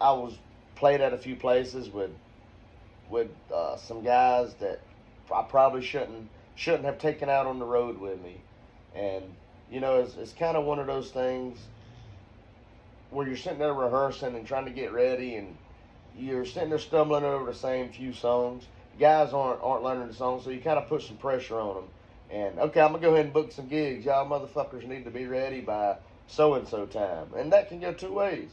I was played at a few places with some guys that I probably shouldn't have taken out on the road with me, and it's kind of one of those things where you're sitting there rehearsing and trying to get ready, and you're sitting there stumbling over the same few songs. Guys aren't learning the songs, so you kind of put some pressure on them. And okay, I'm gonna go ahead and book some gigs. Y'all motherfuckers need to be ready by so and so time, and that can go two ways.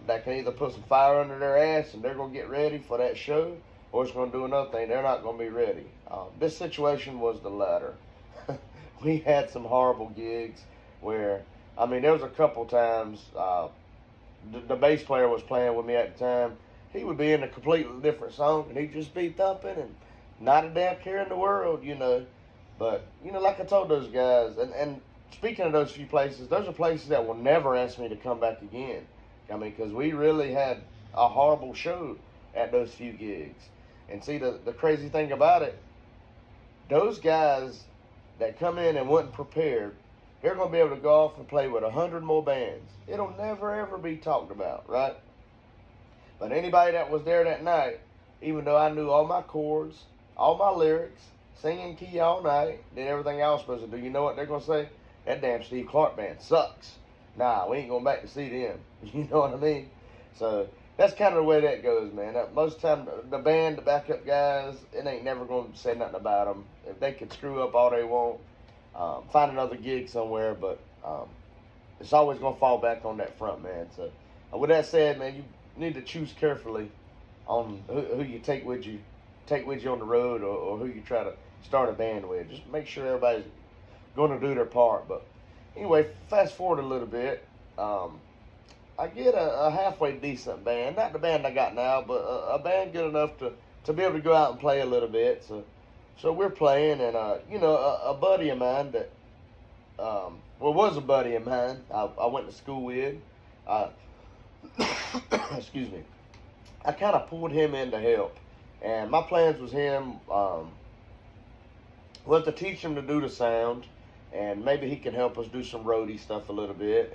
That can either put some fire under their ass and they're gonna get ready for that show, or it's gonna do another thing. They're not gonna be ready. This situation was the latter. We had some horrible gigs where, I mean, there was a couple times the bass player was playing with me at the time. He would be in a completely different song and he'd just be thumping and not a damn care in the world, But, like I told those guys, and speaking of those few places, those are places that will never ask me to come back again. I mean, because we really had a horrible show at those few gigs. And see, the crazy thing about it, those guys that come in and wasn't prepared, they're going to be able to go off and play with 100 more bands. It'll never, ever be talked about, right? But anybody that was there that night, even though I knew all my chords, all my lyrics, singing key all night, did everything I was supposed to do, you know what they're going to say? That damn Steve Clark band sucks. Nah, we ain't going back to see them. You know what I mean? So that's kind of the way that goes, man. Most of the time, the band, the backup guys, it ain't never going to say nothing about them. If they can screw up all they want, find another gig somewhere, but it's always going to fall back on that front man. So with that said, man, you need to choose carefully on who you take with you on the road, or who you try to start a band with. Just make sure everybody's going to do their part. But anyway, fast forward a little bit. I get a halfway decent band, not the band I got now, but a band good enough to be able to go out and play a little bit. So we're playing, and a buddy of mine that was a buddy of mine I went to school with. Excuse me. I kind of pulled him in to help, and my plans was him was to teach him to do the sound, and maybe he can help us do some roadie stuff a little bit,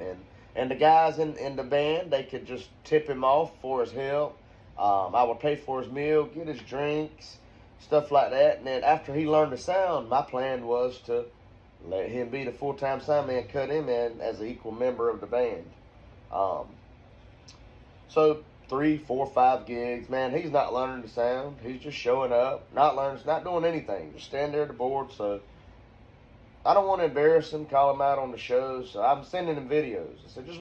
and the guys in the band, they could just tip him off for his help. I would pay for his meal, get his drinks, stuff like that, and then after he learned the sound, my plan was to let him be the full-time sound man, cut him in as an equal member of the band. So 3, 4, 5 gigs, man, he's not learning the sound. He's just showing up, not doing anything, just standing there at the board. So I don't want to embarrass him, call him out on the show, so I'm sending him videos. I said, just